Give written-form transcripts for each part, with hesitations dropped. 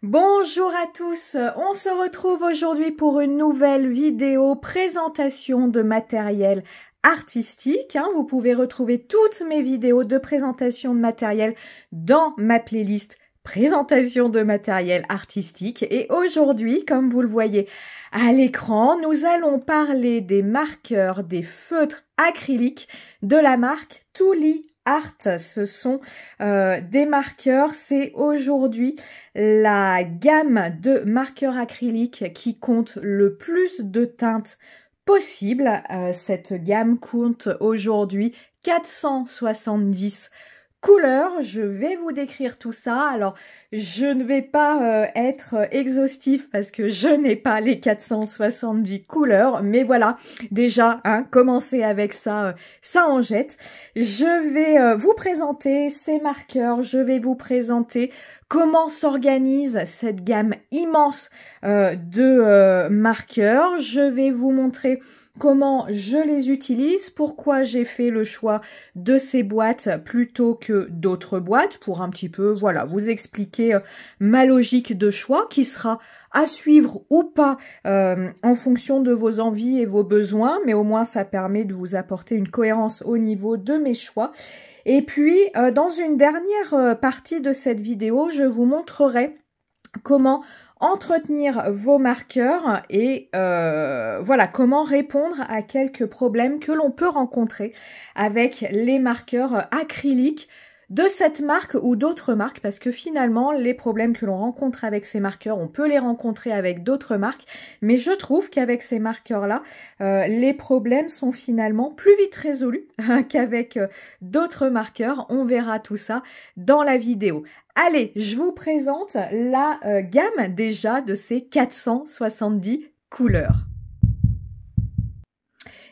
Bonjour à tous, on se retrouve aujourd'hui pour une nouvelle vidéo présentation de matériel artistique. Vous pouvez retrouver toutes mes vidéos de présentation de matériel dans ma playlist présentation de matériel artistique. Et aujourd'hui, comme vous le voyez à l'écran, nous allons parler des marqueurs, des feutres acryliques de la marque Tooly Art. Ce sont des marqueurs, c'est aujourd'hui la gamme de marqueurs acryliques qui compte le plus de teintes possible. Cette gamme compte aujourd'hui 470 couleurs. Je vais vous décrire tout ça. Alors, je ne vais pas être exhaustif parce que je n'ai pas les 470 couleurs. Mais voilà, déjà, commencer avec ça, ça en jette. Je vais vous présenter ces marqueurs. Je vais vous présenter comment s'organise cette gamme immense de marqueurs. Je vais vous montrer comment je les utilise, pourquoi j'ai fait le choix de ces boîtes plutôt que d'autres boîtes, pour un petit peu, voilà, vous expliquer ma logique de choix qui sera à suivre ou pas en fonction de vos envies et vos besoins, mais au moins ça permet de vous apporter une cohérence au niveau de mes choix. Et puis, dans une dernière partie de cette vidéo, je vous montrerai comment entretenir vos marqueurs et voilà, comment répondre à quelques problèmes que l'on peut rencontrer avec les marqueurs acryliques de cette marque ou d'autres marques, parce que finalement les problèmes que l'on rencontre avec ces marqueurs, on peut les rencontrer avec d'autres marques, mais je trouve qu'avec ces marqueurs-là, les problèmes sont finalement plus vite résolus qu'avec d'autres marqueurs. On verra tout ça dans la vidéo. Allez, je vous présente la gamme déjà de ces 470 couleurs.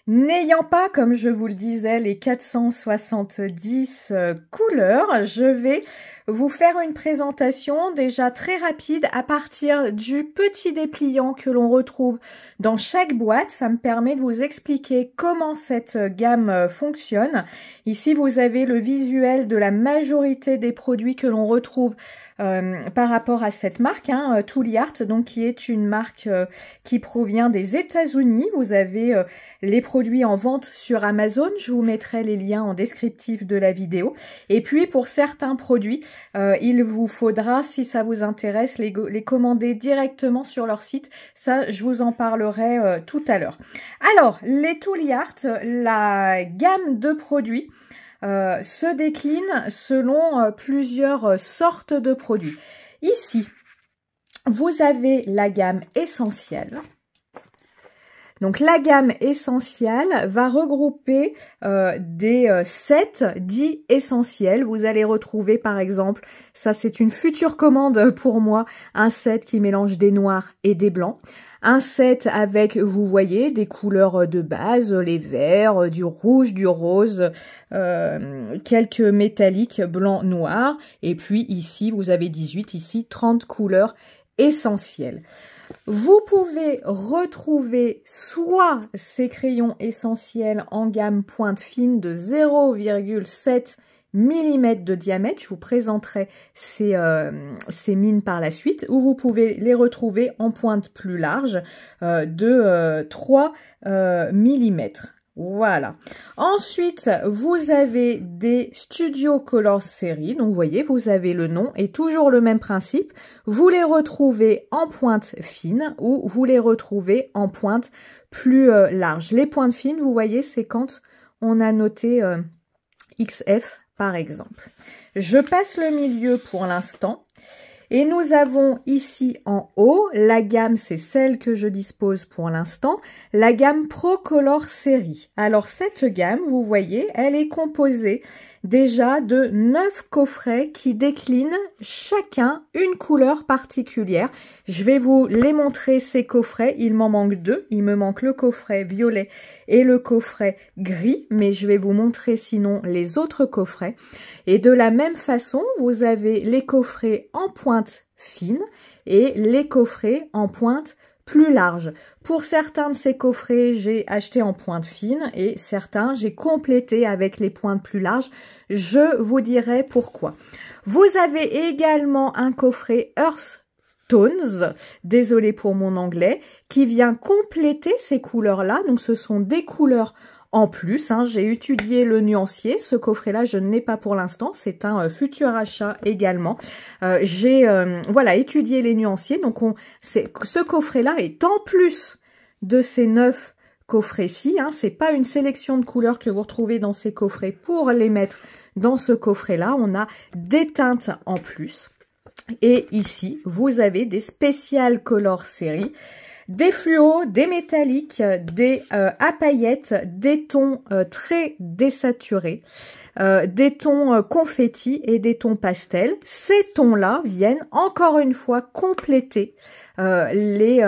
N'ayant pas, comme je vous le disais, les 470 couleurs, je vais vous faire une présentation déjà très rapide à partir du petit dépliant que l'on retrouve dans chaque boîte. Ça me permet de vous expliquer comment cette gamme fonctionne. Ici, vous avez le visuel de la majorité des produits que l'on retrouve par rapport à cette marque, Tooly Art, donc qui est une marque qui provient des États-Unis. Vous avez les produits en vente sur Amazon, je vous mettrai les liens en descriptif de la vidéo. Et puis pour certains produits, il vous faudra, si ça vous intéresse, les commander directement sur leur site. Ça, je vous en parlerai tout à l'heure. Alors, les Tooly Art, la gamme de produits se décline selon plusieurs sortes de produits. Ici, vous avez la gamme essentielle. Donc la gamme essentielle va regrouper des sets dits essentiels. Vous allez retrouver par exemple, ça c'est une future commande pour moi, un set qui mélange des noirs et des blancs. Un set avec, vous voyez, des couleurs de base, les verts, du rouge, du rose, quelques métalliques blanc, noir. Et puis ici, vous avez 18, ici 30 couleurs essentielles. Vous pouvez retrouver soit ces crayons essentiels en gamme pointe fine de 0,7 mm de diamètre, je vous présenterai ces mines par la suite, ou vous pouvez les retrouver en pointe plus large de 3 mm. Voilà. Ensuite, vous avez des Studio Colors série. Donc, vous voyez, vous avez le nom et toujours le même principe. Vous les retrouvez en pointe fine ou vous les retrouvez en pointe plus large. Les pointes fines, vous voyez, c'est quand on a noté XF, par exemple. Je passe le milieu pour l'instant. Et nous avons ici en haut, la gamme, c'est celle que je dispose pour l'instant, la gamme Pro Color série. Alors cette gamme, vous voyez, elle est composée déjà de 9 coffrets qui déclinent chacun une couleur particulière. Je vais vous les montrer, ces coffrets. Il m'en manque deux. Il me manque le coffret violet et le coffret gris, mais je vais vous montrer sinon les autres coffrets. Et de la même façon, vous avez les coffrets en pointe fine et les coffrets en pointe plus large. Pour certains de ces coffrets, j'ai acheté en pointe fine et certains, j'ai complété avec les pointes plus larges. Je vous dirai pourquoi. Vous avez également un coffret Earth Tones, désolé pour mon anglais, qui vient compléter ces couleurs-là. Donc ce sont des couleurs en plus, hein. J'ai étudié le nuancier. Ce coffret-là, je ne l'ai pas pour l'instant. C'est un futur achat également. J'ai voilà, étudié les nuanciers. Donc ce coffret-là est en plus de ces 9 coffrets-ci. Hein. C'est pas une sélection de couleurs que vous retrouvez dans ces coffrets pour les mettre dans ce coffret-là. On a des teintes en plus. Et ici, vous avez des Special Color séries. Des fluos, des métalliques, des à paillettes, des tons très désaturés, des tons confetti et des tons pastels. Ces tons-là viennent encore une fois compléter les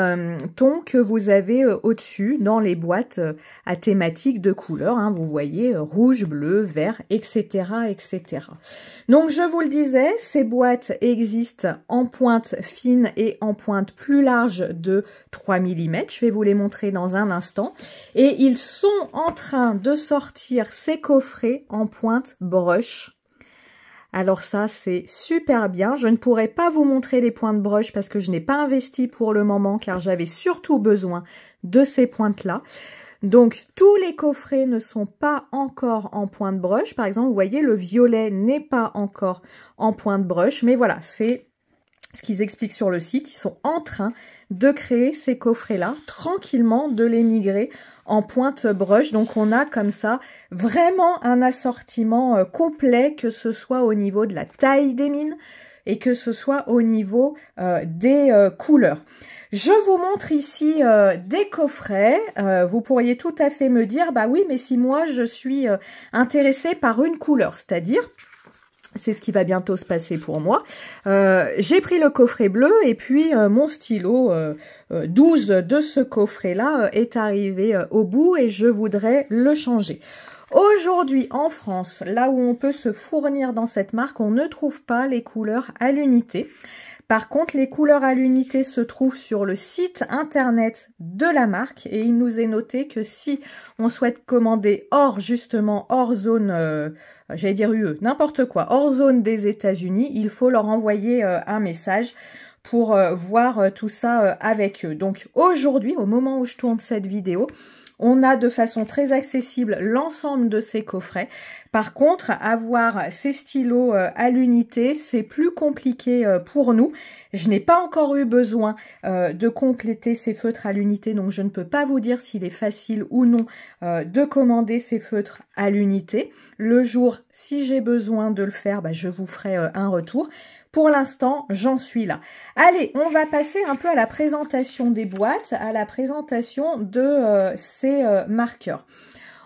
tons que vous avez au-dessus dans les boîtes à thématique de couleurs. Hein, vous voyez rouge, bleu, vert, etc., etc. Donc je vous le disais, ces boîtes existent en pointe fine et en pointe plus large de 3 mm. Je vais vous les montrer dans un instant. Et ils sont en train de sortir ces coffrets en pointe brush. Alors ça, c'est super bien. Je ne pourrais pas vous montrer les pointes brush parce que je n'ai pas investi pour le moment car j'avais surtout besoin de ces pointes-là. Donc, tous les coffrets ne sont pas encore en pointe brush. Par exemple, vous voyez, le violet n'est pas encore en pointe brush. Mais voilà, c'est ce qu'ils expliquent sur le site. Ils sont en train de créer ces coffrets-là, tranquillement, de les migrer en pointe brush. Donc, on a comme ça vraiment un assortiment complet, que ce soit au niveau de la taille des mines et que ce soit au niveau des couleurs. Je vous montre ici des coffrets. Vous pourriez tout à fait me dire, bah oui, mais si moi je suis intéressée par une couleur, c'est-à-dire, c'est ce qui va bientôt se passer pour moi. J'ai pris le coffret bleu et puis mon stylo 12 de ce coffret-là est arrivé au bout et je voudrais le changer. Aujourd'hui, en France, là où on peut se fournir dans cette marque, on ne trouve pas les couleurs à l'unité. Par contre, les couleurs à l'unité se trouvent sur le site internet de la marque et il nous est noté que si on souhaite commander justement hors zone, j'allais dire UE, n'importe quoi, hors zone des États-Unis, il faut leur envoyer un message pour voir tout ça avec eux. Donc aujourd'hui, au moment où je tourne cette vidéo, on a de façon très accessible l'ensemble de ces coffrets. Par contre, avoir ces stylos à l'unité, c'est plus compliqué pour nous. Je n'ai pas encore eu besoin de compléter ces feutres à l'unité, donc je ne peux pas vous dire s'il est facile ou non de commander ces feutres à l'unité. Le jour, si j'ai besoin de le faire, bah, je vous ferai un retour. Pour l'instant, j'en suis là. Allez, on va passer un peu à la présentation des boîtes, à la présentation de ces marqueurs.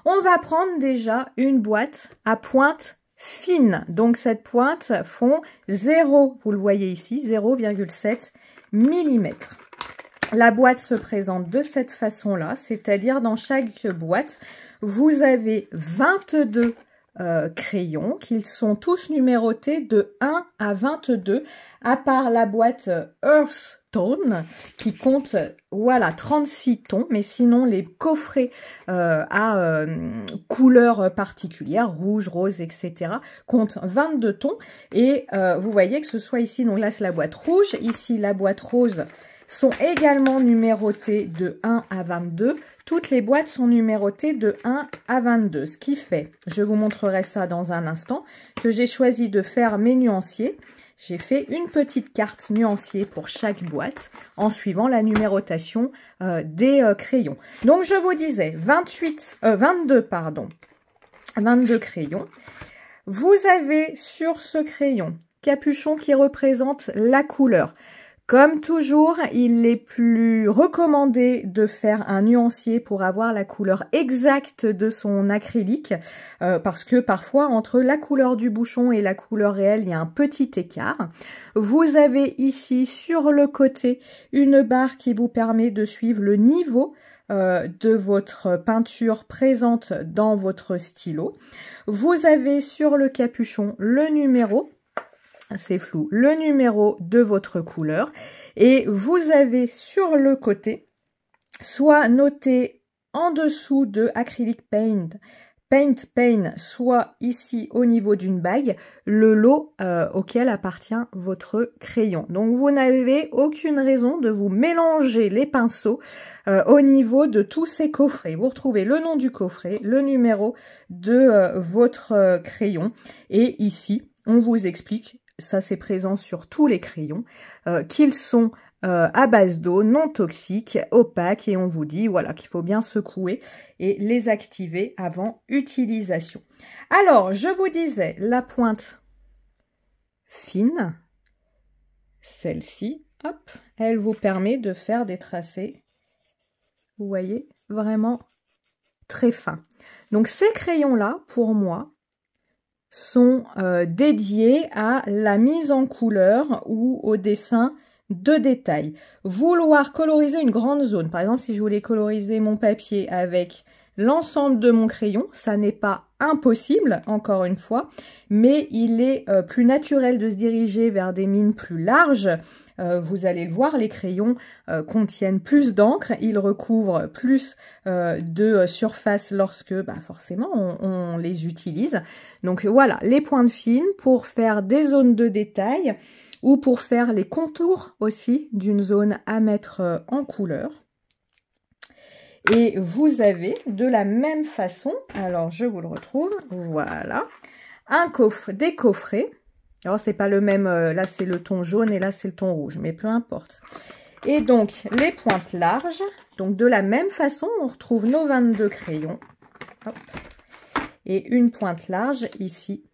On va prendre déjà une boîte à pointe fine. Donc, cette pointe fond 0, vous le voyez ici, 0,7 mm. La boîte se présente de cette façon-là, c'est-à-dire dans chaque boîte, vous avez 22 crayons, qu'ils sont tous numérotés de 1 à 22, à part la boîte Earth Tone, qui compte, voilà, 36 tons, mais sinon les coffrets à couleurs particulières, rouge, rose, etc., comptent 22 tons, et vous voyez que ce soit ici, donc là c'est la boîte rouge, ici la boîte rose, sont également numérotées de 1 à 22. Toutes les boîtes sont numérotées de 1 à 22, ce qui fait, je vous montrerai ça dans un instant, que j'ai choisi de faire mes nuanciers. J'ai fait une petite carte nuancier pour chaque boîte en suivant la numérotation des crayons. Donc, je vous disais 22 crayons. Vous avez sur ce crayon capuchon qui représente la couleur. Comme toujours, il est plus recommandé de faire un nuancier pour avoir la couleur exacte de son acrylique, parce que parfois, entre la couleur du bouchon et la couleur réelle, il y a un petit écart. Vous avez ici, sur le côté, une barre qui vous permet de suivre le niveau de votre peinture présente dans votre stylo. Vous avez sur le capuchon le numéro, c'est flou, le numéro de votre couleur, et vous avez sur le côté soit noté en dessous de Acrylic Paint Paint Pen soit ici au niveau d'une bague, le lot auquel appartient votre crayon. Donc vous n'avez aucune raison de vous mélanger les pinceaux au niveau de tous ces coffrets. Vous retrouvez le nom du coffret, le numéro de votre crayon et ici on vous explique, ça c'est présent sur tous les crayons, qu'ils sont à base d'eau, non toxiques, opaques, et on vous dit voilà qu'il faut bien secouer et les activer avant utilisation. Alors, je vous disais, la pointe fine, celle-ci, hop, elle vous permet de faire des tracés, vous voyez, vraiment très fins. Donc ces crayons-là, pour moi, sont dédiés à la mise en couleur ou au dessin de détails. Vouloir coloriser une grande zone, par exemple si je voulais coloriser mon papier avec l'ensemble de mon crayon, ça n'est pas impossible, encore une fois, mais il est plus naturel de se diriger vers des mines plus larges. Vous allez le voir, les crayons contiennent plus d'encre, ils recouvrent plus de surface lorsque forcément on les utilise. Donc voilà, les pointes fines pour faire des zones de détail ou pour faire les contours aussi d'une zone à mettre en couleur. Et vous avez de la même façon, alors je vous le retrouve, voilà, des coffrets. Alors c'est pas le même, là c'est le ton jaune et là c'est le ton rouge, mais peu importe. Et donc les pointes larges, donc de la même façon, on retrouve nos 22 crayons. Hop. Et une pointe large ici.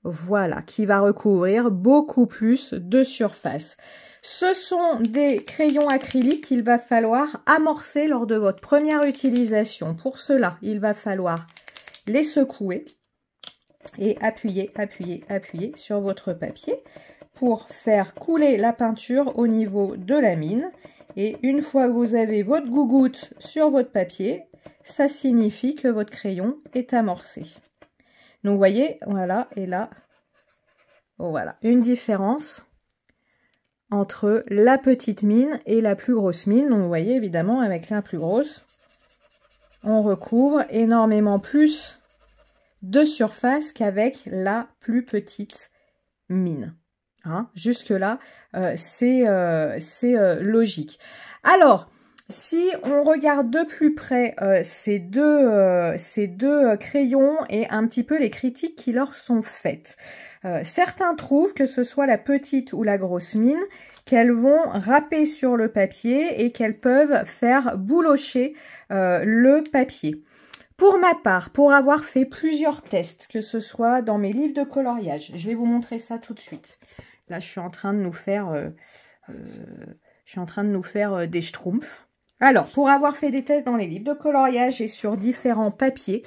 Voilà, qui va recouvrir beaucoup plus de surface. Ce sont des crayons acryliques qu'il va falloir amorcer lors de votre première utilisation. Pour cela, il va falloir les secouer et appuyer, appuyer, appuyer sur votre papier pour faire couler la peinture au niveau de la mine. Et une fois que vous avez votre gougoute sur votre papier, ça signifie que votre crayon est amorcé. Donc, vous voyez, voilà, et là, voilà, une différence entre la petite mine et la plus grosse mine. Donc, vous voyez, évidemment, avec la plus grosse, on recouvre énormément plus de surface qu'avec la plus petite mine. Hein, jusque-là, c'est logique. Alors, si on regarde de plus près ces deux crayons et un petit peu les critiques qui leur sont faites, certains trouvent que ce soit la petite ou la grosse mine, qu'elles vont râper sur le papier et qu'elles peuvent faire boulocher le papier. Pour ma part, pour avoir fait plusieurs tests, que ce soit dans mes livres de coloriage, je vais vous montrer ça tout de suite. Là, je suis en train de nous faire, des schtroumpfs. Alors, pour avoir fait des tests dans les livres de coloriage et sur différents papiers,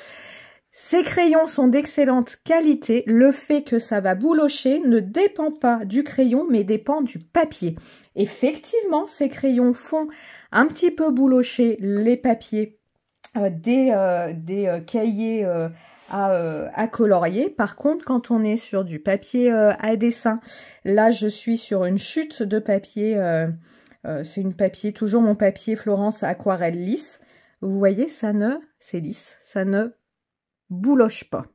ces crayons sont d'excellente qualité. Le fait que ça va boulocher ne dépend pas du crayon, mais dépend du papier. Effectivement, ces crayons font un petit peu boulocher les papiers des cahiers à colorier. Par contre, quand on est sur du papier à dessin, là je suis sur une chute de papier, c'est toujours mon papier Florence aquarelle lisse. Vous voyez, c'est lisse, ça ne bouloche pas.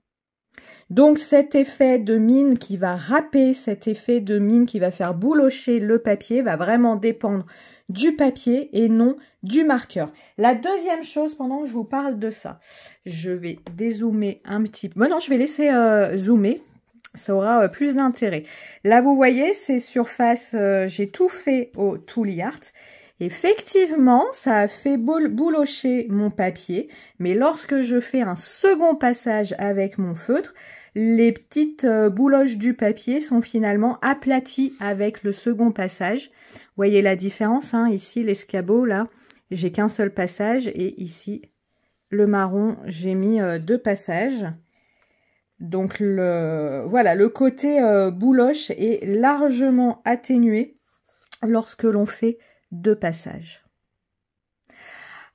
Donc cet effet de mine qui va râper, cet effet de mine qui va faire boulocher le papier va vraiment dépendre du papier et non du marqueur. La deuxième chose, pendant que je vous parle de ça, je vais dézoomer un petit peu. Non, je vais laisser zoomer, ça aura plus d'intérêt. Là, vous voyez, ces surfaces, j'ai tout fait au Tooly Art. Effectivement, ça a fait boulocher mon papier, mais lorsque je fais un second passage avec mon feutre, les petites bouloches du papier sont finalement aplaties avec le second passage. Vous voyez la différence, hein, ici l'escabeau, là, j'ai qu'un seul passage, et ici, le marron, j'ai mis 2 passages. Donc, voilà, le côté bouloche est largement atténué lorsque l'on fait 2 passages.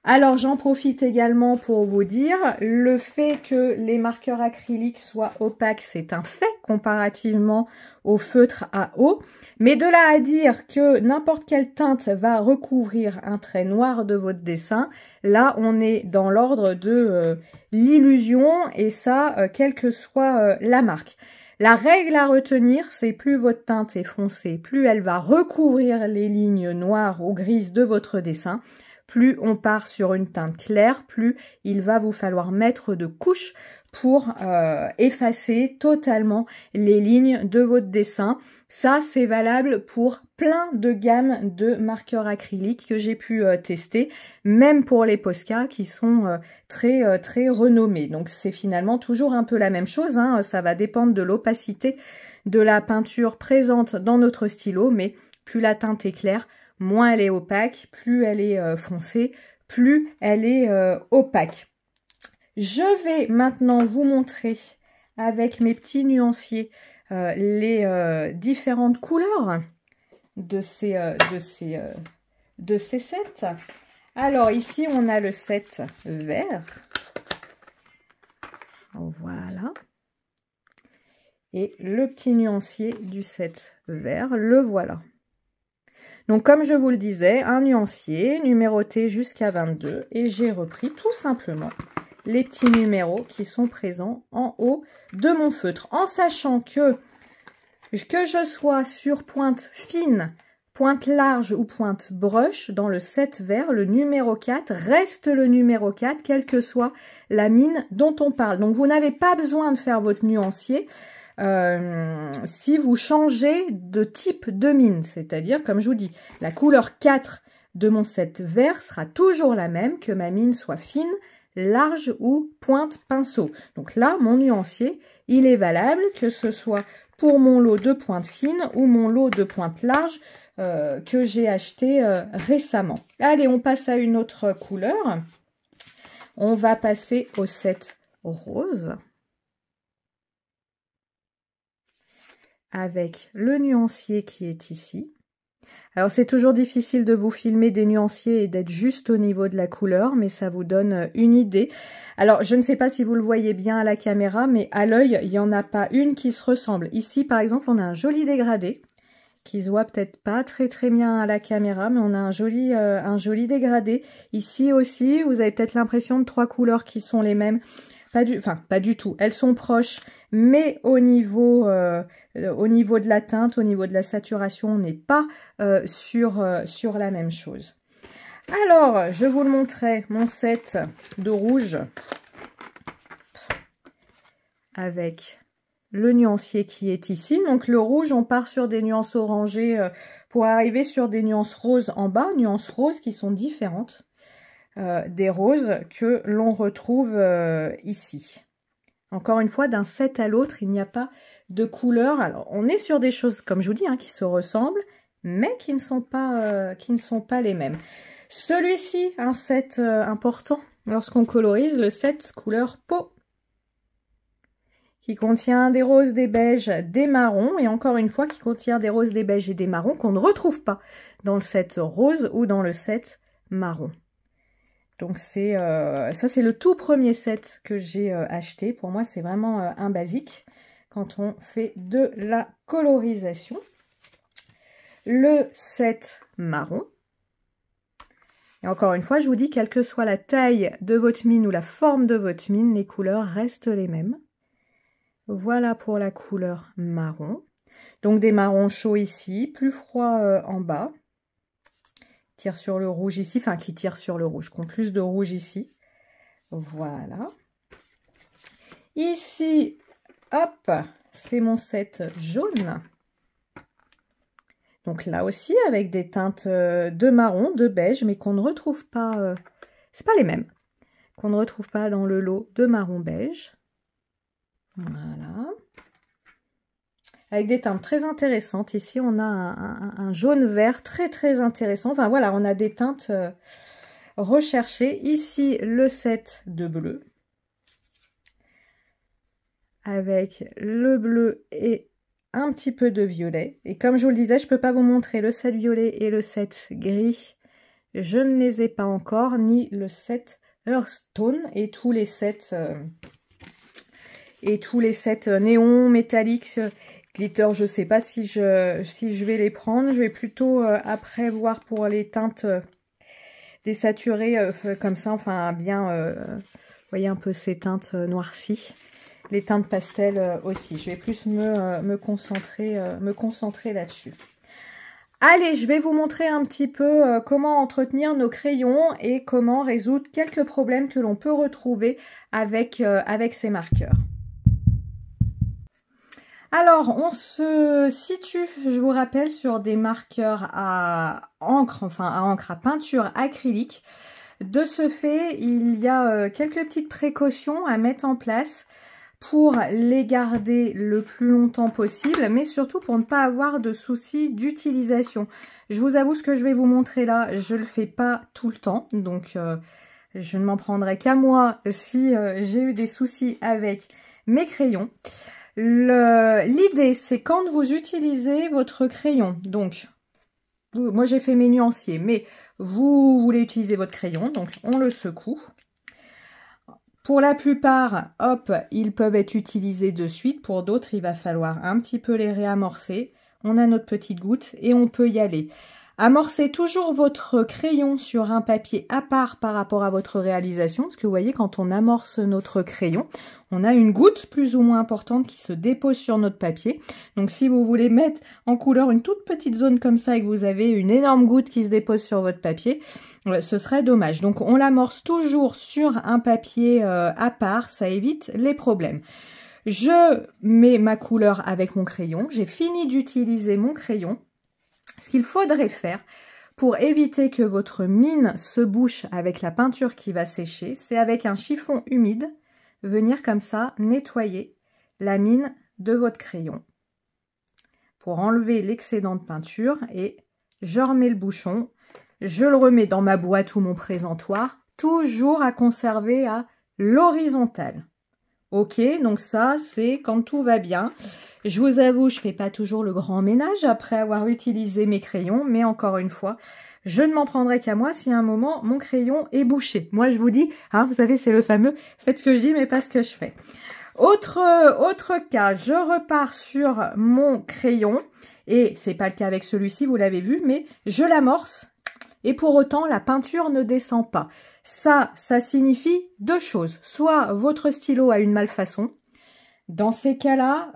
Alors j'en profite également pour vous dire, le fait que les marqueurs acryliques soient opaques, c'est un fait comparativement au feutre à eau. Mais de là à dire que n'importe quelle teinte va recouvrir un trait noir de votre dessin, là on est dans l'ordre de l'illusion et ça, quelle que soit la marque. La règle à retenir, c'est plus votre teinte est foncée, plus elle va recouvrir les lignes noires ou grises de votre dessin. Plus on part sur une teinte claire, plus il va vous falloir mettre de couches pour effacer totalement les lignes de votre dessin. Ça, c'est valable pour plein de gammes de marqueurs acryliques que j'ai pu tester, même pour les Posca qui sont très renommés. Donc, c'est finalement toujours un peu la même chose, hein. Ça va dépendre de l'opacité de la peinture présente dans notre stylo, mais plus la teinte est claire, moins elle est opaque, plus elle est foncée, plus elle est opaque. Je vais maintenant vous montrer avec mes petits nuanciers les différentes couleurs de ces sets. Alors ici on a le set vert. Voilà. Et le petit nuancier du set vert, le voilà. Donc, comme je vous le disais, un nuancier numéroté jusqu'à 22 et j'ai repris tout simplement les petits numéros qui sont présents en haut de mon feutre. En sachant que je sois sur pointe fine, pointe large ou pointe brush, dans le set vert, le numéro 4 reste le numéro 4, quelle que soit la mine dont on parle. Donc, vous n'avez pas besoin de faire votre nuancier. Si vous changez de type de mine, c'est-à-dire, comme je vous dis, la couleur 4 de mon set vert sera toujours la même, que ma mine soit fine, large ou pointe pinceau. Donc là, mon nuancier, il est valable, que ce soit pour mon lot de pointe fine ou mon lot de pointe large que j'ai acheté récemment. Allez, on passe à une autre couleur. On va passer au set rose. Avec le nuancier qui est ici. Alors c'est toujours difficile de vous filmer des nuanciers et d'être juste au niveau de la couleur, mais ça vous donne une idée. Alors je ne sais pas si vous le voyez bien à la caméra, mais à l'œil, il n'y en a pas une qui se ressemble. Ici par exemple, on a un joli dégradé, qui se voit peut-être pas très bien à la caméra, mais on a un joli dégradé. Ici aussi, vous avez peut-être l'impression de 3 couleurs qui sont les mêmes. Pas du tout. Elles sont proches, mais au niveau de la teinte, au niveau de la saturation, on n'est pas sur la même chose. Alors, je vous le montrais, mon set de rouge avec le nuancier qui est ici. Donc, le rouge, on part sur des nuances orangées pour arriver sur des nuances roses en bas, nuances roses qui sont différentes. Des roses que l'on retrouve ici. Encore une fois, d'un set à l'autre, il n'y a pas de couleur. Alors, on est sur des choses, comme je vous dis, hein, qui se ressemblent, mais qui ne sont pas les mêmes. Celui-ci, un set important lorsqu'on colorise, le set couleur peau, qui contient des roses, des beiges, des marrons, et encore une fois, qui contient des roses, des beiges et des marrons qu'on ne retrouve pas dans le set rose ou dans le set marron. Donc ça c'est le tout premier set que j'ai acheté. Pour moi c'est vraiment un basique quand on fait de la colorisation. Le set marron. Et encore une fois je vous dis, quelle que soit la taille de votre mine ou la forme de votre mine, les couleurs restent les mêmes. Voilà pour la couleur marron. Donc des marrons chauds ici, plus froids en bas. Tire sur le rouge ici, enfin qui tire sur le rouge, qui ont plus de rouge ici. Voilà. Ici, hop, c'est mon set jaune. Donc là aussi, avec des teintes de marron, de beige, mais qu'on ne retrouve pas, c'est pas les mêmes, qu'on ne retrouve pas dans le lot de marron beige. Voilà. Avec des teintes très intéressantes. Ici, on a un jaune-vert très intéressant. Enfin, voilà, on a des teintes recherchées. Ici, le set de bleu. Avec le bleu et un petit peu de violet. Et comme je vous le disais, je ne peux pas vous montrer le set violet et le set gris je ne les ai pas encore, ni le set Hearthstone et tous les sets néons, métalliques, glitter. Je sais pas si je vais les prendre. Je vais plutôt après voir pour les teintes désaturées comme ça, enfin bien, vous voyez un peu ces teintes noircies. Les teintes pastel aussi. Je vais plus me concentrer là-dessus. Allez, je vais vous montrer un petit peu comment entretenir nos crayons et comment résoudre quelques problèmes que l'on peut retrouver avec ces marqueurs. Alors, on se situe, je vous rappelle, sur des marqueurs à encre, à peinture acrylique. De ce fait, il y a quelques petites précautions à mettre en place pour les garder le plus longtemps possible, mais surtout pour ne pas avoir de soucis d'utilisation. Je vous avoue, ce que je vais vous montrer là, je ne le fais pas tout le temps, donc je ne m'en prendrai qu'à moi si j'ai eu des soucis avec mes crayons. L'idée, c'est quand vous utilisez votre crayon, donc moi j'ai fait mes nuanciers, mais vous voulez utiliser votre crayon, donc on le secoue. Pour la plupart, hop, ils peuvent être utilisés de suite. Pour d'autres, il va falloir un petit peu les réamorcer. On a notre petite goutte et on peut y aller. Amorcez toujours votre crayon sur un papier à part par rapport à votre réalisation. Parce que vous voyez, quand on amorce notre crayon, on a une goutte plus ou moins importante qui se dépose sur notre papier. Donc si vous voulez mettre en couleur une toute petite zone comme ça et que vous avez une énorme goutte qui se dépose sur votre papier, ce serait dommage. Donc on l'amorce toujours sur un papier à part, ça évite les problèmes. Je mets ma couleur avec mon crayon. J'ai fini d'utiliser mon crayon. Ce qu'il faudrait faire pour éviter que votre mine se bouche avec la peinture qui va sécher, c'est avec un chiffon humide, venir comme ça nettoyer la mine de votre crayon pour enlever l'excédent de peinture et je remets le bouchon, je le remets dans ma boîte ou mon présentoir, toujours à conserver à l'horizontale. Ok, donc ça c'est quand tout va bien. Je vous avoue, je fais pas toujours le grand ménage après avoir utilisé mes crayons, mais encore une fois, je ne m'en prendrai qu'à moi si à un moment mon crayon est bouché. Moi je vous dis, hein, vous savez c'est le fameux, faites ce que je dis mais pas ce que je fais. Autre cas, je repars sur mon crayon, et c'est pas le cas avec celui-ci, vous l'avez vu, mais je l'amorce. Et pour autant, la peinture ne descend pas. Ça signifie deux choses. Soit votre stylo a une malfaçon. Dans ces cas-là,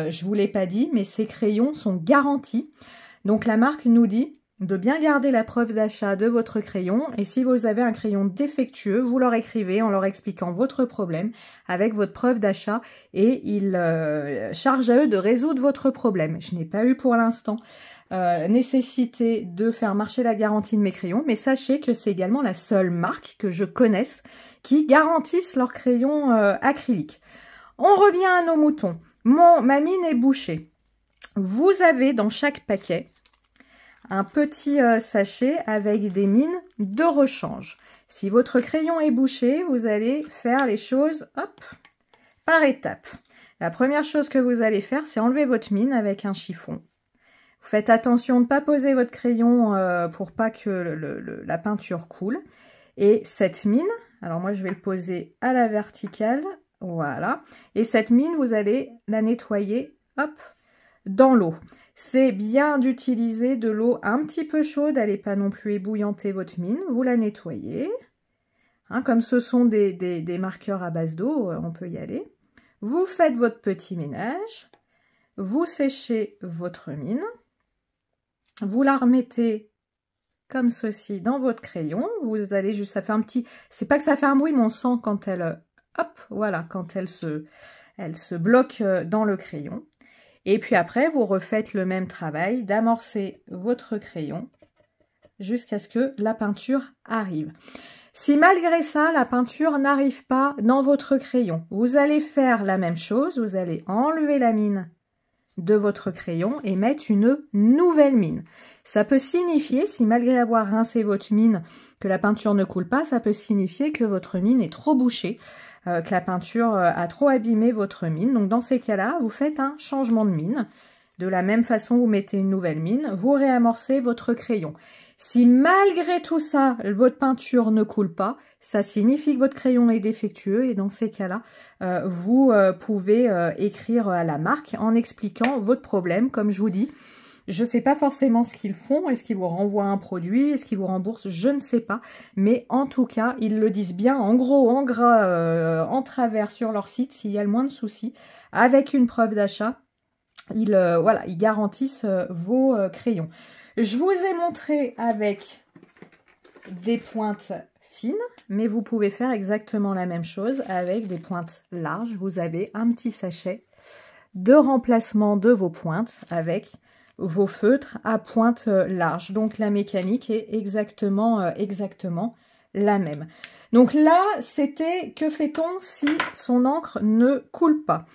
je ne vous l'ai pas dit, mais ces crayons sont garantis. Donc la marque nous dit de bien garder la preuve d'achat de votre crayon. Et si vous avez un crayon défectueux, vous leur écrivez en leur expliquant votre problème avec votre preuve d'achat. Et ils chargent à eux de résoudre votre problème. Je n'ai pas eu pour l'instant nécessité de faire marcher la garantie de mes crayons, mais sachez que c'est également la seule marque que je connaisse qui garantissent leurs crayons acryliques. On revient à nos moutons. Ma mine est bouchée. Vous avez dans chaque paquet un petit sachet avec des mines de rechange. Si votre crayon est bouché, vous allez faire les choses hop, par étapes. La première chose que vous allez faire, c'est enlever votre mine avec un chiffon. Vous faites attention de ne pas poser votre crayon pour pas que la peinture coule. Et cette mine, alors moi je vais le poser à la verticale, voilà. Et cette mine, vous allez la nettoyer, hop, dans l'eau. C'est bien d'utiliser de l'eau un petit peu chaude, n'allez pas non plus ébouillanter votre mine, vous la nettoyez. Hein, comme ce sont des marqueurs à base d'eau, on peut y aller. Vous faites votre petit ménage, vous séchez votre mine. Vous la remettez comme ceci dans votre crayon. Vous allez juste, ça fait un petit, c'est pas que ça fait un bruit, mais on sent quand elle, hop, voilà, quand elle se bloque dans le crayon. Et puis après, vous refaites le même travail d'amorcer votre crayon jusqu'à ce que la peinture arrive. Si malgré ça, la peinture n'arrive pas dans votre crayon, vous allez faire la même chose, vous allez enlever la mine de votre crayon et mettre une nouvelle mine. Ça peut signifier, si malgré avoir rincé votre mine, que la peinture ne coule pas, ça peut signifier que votre mine est trop bouchée, que la peinture a trop abîmé votre mine. Donc dans ces cas-là, vous faites un changement de mine. De la même façon, vous mettez une nouvelle mine, vous réamorcez votre crayon. Si malgré tout ça, votre peinture ne coule pas, ça signifie que votre crayon est défectueux et dans ces cas-là, vous pouvez écrire à la marque en expliquant votre problème, comme je vous dis. Je ne sais pas forcément ce qu'ils font, est-ce qu'ils vous renvoient un produit, est-ce qu'ils vous remboursent, je ne sais pas. Mais en tout cas, ils le disent bien en gros, en gras, en travers sur leur site, s'il y a le moins de soucis, avec une preuve d'achat. Voilà, ils garantissent vos crayons. Je vous ai montré avec des pointes fines, mais vous pouvez faire exactement la même chose avec des pointes larges. Vous avez un petit sachet de remplacement de vos pointes avec vos feutres à pointe large. Donc la mécanique est exactement la même. Donc là, c'était que fait-on si son encre ne coule pas?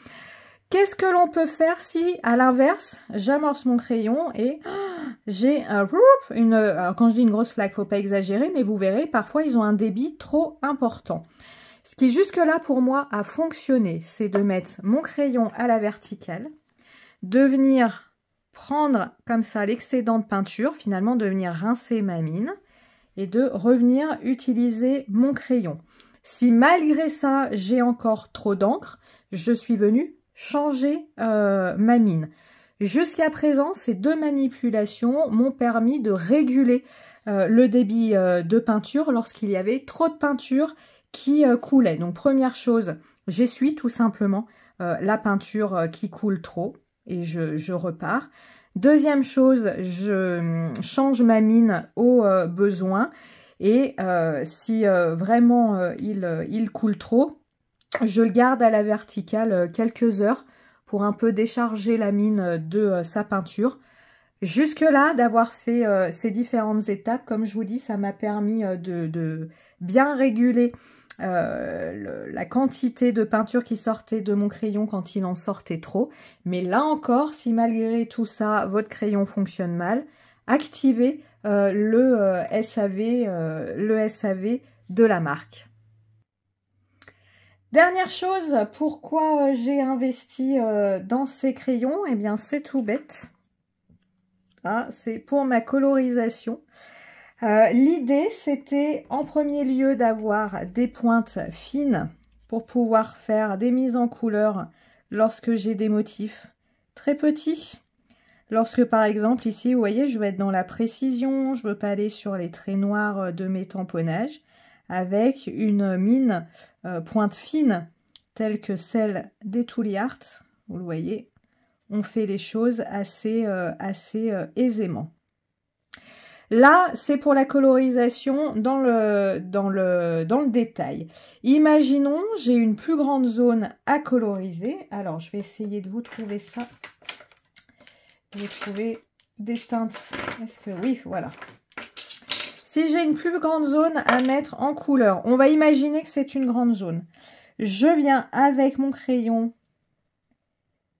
Qu'est-ce que l'on peut faire si, à l'inverse, j'amorce mon crayon et j'ai alors quand je dis une grosse flaque, faut pas exagérer, mais vous verrez, parfois ils ont un débit trop important. Ce qui jusque-là pour moi a fonctionné, c'est de mettre mon crayon à la verticale, de venir prendre comme ça l'excédent de peinture, finalement de venir rincer ma mine et de revenir utiliser mon crayon. Si malgré ça, j'ai encore trop d'encre, je suis venue changer ma mine. Jusqu'à présent, ces deux manipulations m'ont permis de réguler le débit de peinture lorsqu'il y avait trop de peinture qui coulait. Donc première chose, j'essuie tout simplement la peinture qui coule trop et je repars. Deuxième chose, je change ma mine au besoin et si vraiment il coule trop, je le garde à la verticale quelques heures pour un peu décharger la mine de sa peinture. Jusque-là, d'avoir fait ces différentes étapes, comme je vous dis, ça m'a permis de bien réguler la quantité de peinture qui sortait de mon crayon quand il en sortait trop. Mais là encore, si malgré tout ça, votre crayon fonctionne mal, activez le SAV de la marque. Dernière chose, pourquoi j'ai investi dans ces crayons? Eh bien, c'est tout bête. Ah, c'est pour ma colorisation. L'idée, c'était en premier lieu d'avoir des pointes fines pour pouvoir faire des mises en couleur lorsque j'ai des motifs très petits. Lorsque, par exemple, ici, vous voyez, je vais être dans la précision, je ne veux pas aller sur les traits noirs de mes tamponnages. Avec une mine pointe fine telle que celle des Tooly Art, vous le voyez, on fait les choses assez aisément. Là, c'est pour la colorisation dans le détail. Imaginons, j'ai une plus grande zone à coloriser. Alors, je vais essayer de vous trouver ça. Je vais trouver des teintes. Est-ce que oui, voilà. Si j'ai une plus grande zone à mettre en couleur, on va imaginer que c'est une grande zone. Je viens avec mon crayon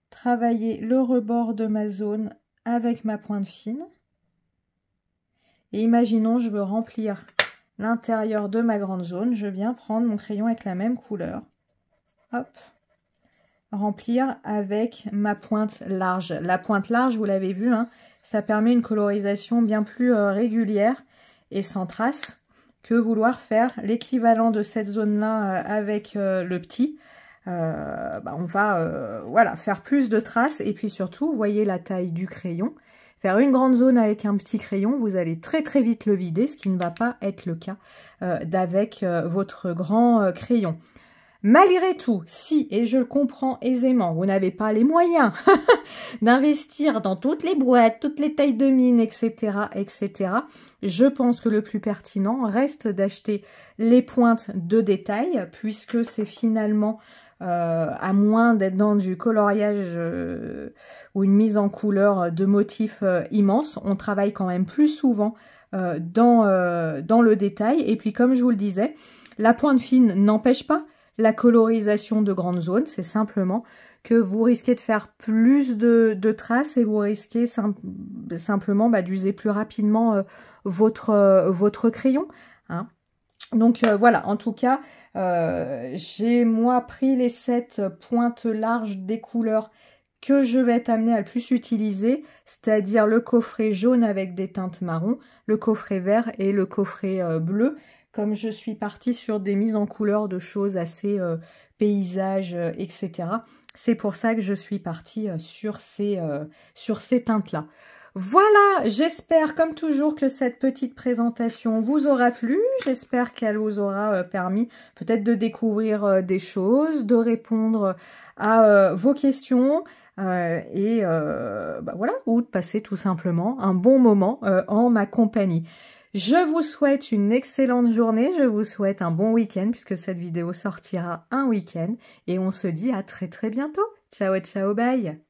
travailler le rebord de ma zone avec ma pointe fine. Et imaginons, je veux remplir l'intérieur de ma grande zone. Je viens prendre mon crayon avec la même couleur. Hop. Remplir avec ma pointe large. La pointe large, vous l'avez vu, hein, ça permet une colorisation bien plus régulière et sans trace que vouloir faire l'équivalent de cette zone-là avec le petit. On va voilà, faire plus de traces et puis surtout, vous voyez la taille du crayon. Faire une grande zone avec un petit crayon, vous allez très très vite le vider, ce qui ne va pas être le cas d'avec votre grand crayon. Malgré tout, si, et je le comprends aisément, vous n'avez pas les moyens d'investir dans toutes les boîtes, toutes les tailles de mine, etc., etc., je pense que le plus pertinent reste d'acheter les pointes de détail, puisque c'est finalement, à moins d'être dans du coloriage ou une mise en couleur de motifs immenses, on travaille quand même plus souvent dans le détail. Et puis, comme je vous le disais, la pointe fine n'empêche pas la colorisation de grandes zones, c'est simplement que vous risquez de faire plus de traces et vous risquez simplement d'user plus rapidement votre crayon. Hein. Donc voilà, en tout cas, j'ai moi pris les 7 pointes larges des couleurs que je vais être amenée à le plus utiliser, c'est-à-dire le coffret jaune avec des teintes marron, le coffret vert et le coffret bleu. Comme je suis partie sur des mises en couleur de choses assez paysages, etc. C'est pour ça que je suis partie sur ces teintes-là. Voilà, j'espère comme toujours que cette petite présentation vous aura plu. J'espère qu'elle vous aura permis peut-être de découvrir des choses, de répondre à vos questions voilà, ou de passer tout simplement un bon moment en ma compagnie. Je vous souhaite une excellente journée, je vous souhaite un bon week-end puisque cette vidéo sortira un week-end et on se dit à très bientôt. Ciao, ciao, bye!